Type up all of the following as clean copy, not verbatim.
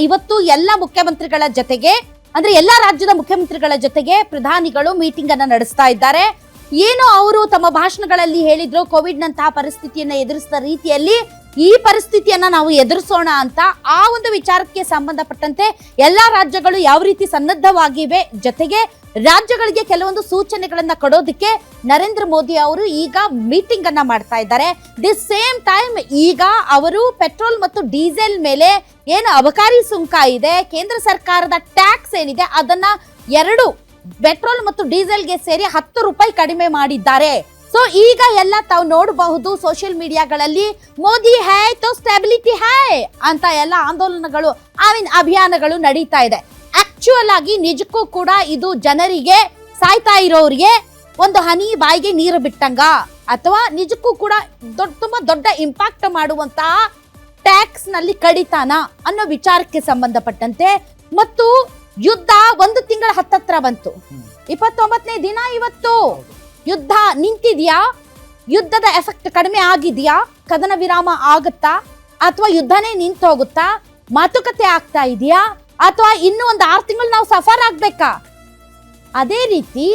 ಇವತ್ತು ಎಲ್ಲ ಮುಖ್ಯಮಂತ್ರಿಗಳ ಜೊತೆಗೆ ಅಂದ್ರೆ ಎಲ್ಲಾ ರಾಜ್ಯದ ಮುಖ್ಯಮಂತ್ರಿಗಳ ಜೊತೆಗೆ ಪ್ರಧಾನಿಗಳು ಮೀಟಿಂಗ್ ಅನ್ನ ನಡೆಸ್ತಾ ಇದ್ದಾರೆ. ಏನು ಅವರು ತಮ್ಮ ಭಾಷಣಗಳಲ್ಲಿ ಹೇಳಿದ್ರು, ಕೋವಿಡ್ ನಂತಹ ಪರಿಸ್ಥಿತಿಯನ್ನ ಎದುರಿಸಿದ ರೀತಿಯಲ್ಲಿ ಈ ಪರಿಸ್ಥಿತಿಯನ್ನ ನಾವು ಎದುರಿಸೋಣ ಅಂತ ಆ ಒಂದು ವಿಚಾರಕ್ಕೆ ಸಂಬಂಧಪಟ್ಟಂತೆ ಎಲ್ಲಾ ರಾಜ್ಯಗಳು ಯಾವ ರೀತಿ ಸನ್ನದ್ಧವಾಗಿವೆ, ಜೊತೆಗೆ ರಾಜ್ಯಗಳಿಗೆ ಕೆಲವೊಂದು ಸೂಚನೆಗಳನ್ನ ಕೊಡೋದಕ್ಕೆ ನರೇಂದ್ರ ಮೋದಿ ಅವರು ಈಗ ಮೀಟಿಂಗ್ ಅನ್ನ ಮಾಡ್ತಾ ಇದ್ದಾರೆ. ದಿ ಸೇಮ್ ಟೈಮ್ ಈಗ ಅವರು ಪೆಟ್ರೋಲ್ ಮತ್ತು ಡೀಸೆಲ್ ಮೇಲೆ ಏನು ಅಬಕಾರಿ ಸುಂಕ ಇದೆ, ಕೇಂದ್ರ ಸರ್ಕಾರದ ಟ್ಯಾಕ್ಸ್ ಏನಿದೆ ಅದನ್ನ ಪೆಟ್ರೋಲ್ ಮತ್ತು ಡೀಸೆಲ್ಗೆ ಸೇರಿ 10 ರೂಪಾಯಿ ಕಡಿಮೆ ಮಾಡಿದ್ದಾರೆ. ಸೊ ಈಗ ಎಲ್ಲ ತಾವು ನೋಡಬಹುದು ಸೋಷಿಯಲ್ ಮೀಡಿಯಾಗಳಲ್ಲಿ ಮೋದಿ ಹೈ ತೋ ಸ್ಟೆಬಿಲಿಟಿ ಹೈ ಅಂತ ಎಲ್ಲ ಆಂದೋಲನಗಳು ಅಭಿಯಾನಗಳು ನಡೀತಾ ಇದೆ. ಆಕ್ಚುಯಲ್ ಆಗಿ ನಿಜಕ್ಕೂ ಕೂಡ ಇದು ಜನರಿಗೆ, ಸಾಯ್ತಾ ಇರೋರಿಗೆ ಒಂದು ಹನಿ ಬಾಯಿಗೆ ನೀರು ಬಿಟ್ಟಂಗ ಅಥವಾ ನಿಜಕ್ಕೂ ಕೂಡ ತುಂಬಾ ದೊಡ್ಡ ಇಂಪ್ಯಾಕ್ಟ್ ಮಾಡುವಂತಹ ಟ್ಯಾಕ್ಸ್ ನಲ್ಲಿ ಕಡಿತಾನ ಅನ್ನೋ ವಿಚಾರಕ್ಕೆ ಸಂಬಂಧಪಟ್ಟಂತೆ ಮತ್ತು ಯುದ್ಧ 1 ತಿಂಗಳ ಹತ್ತತ್ರ ಬಂತು. 29ನೇ ದಿನ ಇವತ್ತು. ಯುದ್ಧ ನಿಂತಿದ್ಯಾ? ಯುದ್ಧದ ಎಫೆಕ್ಟ್ ಕಡಿಮೆ ಆಗಿದ್ಯಾ? ಕದನ ವಿರಾಮ ಆಗುತ್ತಾ ಅಥವಾ ಯುದ್ಧನೇ ನಿಂತು ಹೋಗುತ್ತಾ? ಮಾತುಕತೆ ಆಗ್ತಾ ಇದೆಯಾ ಅಥವಾ ಇನ್ನೂ ಒಂದು 6 ತಿಂಗಳು ನಾವು ಸಫರ್ ಆಗ್ಬೇಕಾ? ಅದೇ ರೀತಿ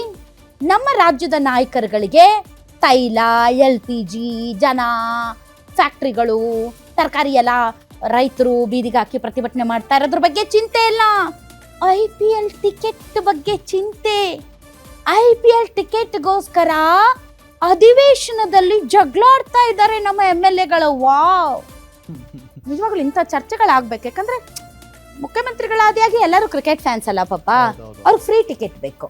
ನಮ್ಮ ರಾಜ್ಯದ ನಾಯಕರುಗಳಿಗೆ ತೈಲ, LPG, ಜನ, ಫ್ಯಾಕ್ಟ್ರಿಗಳು, ತರಕಾರಿ ಎಲ್ಲ ರೈತರು ಬೀದಿಗೆ ಹಾಕಿ ಪ್ರತಿಭಟನೆ ಮಾಡ್ತಾ ಇರೋದ್ರ ಬಗ್ಗೆ ಚಿಂತೆ ಇಲ್ಲ. IPL ಟಿಕೆಟ್ ಬಗ್ಗೆ ಚಿಂತೆ. IPL ಟಿಕೆಟ್ಗೋಸ್ಕರ ಅಧಿವೇಶನದಲ್ಲಿ ಜಗಳಾಡ್ತಾ ಇದ್ದಾರೆ ನಮ್ಮ MLAಗಳು. ವಾವ್, ನಿಜವಾಗ್ಲೂ ಇಂಥ ಚರ್ಚೆಗಳಾಗ್ಬೇಕು. ಯಾಕಂದ್ರೆ ಮುಖ್ಯಮಂತ್ರಿಗಳಾದಿಯಾಗಿ ಎಲ್ಲರೂ ಕ್ರಿಕೆಟ್ ಫ್ಯಾನ್ಸ್ ಅಲ್ಲ ಪಾಪ, ಅವ್ರಿಗೆ ಫ್ರೀ ಟಿಕೆಟ್ ಬೇಕು.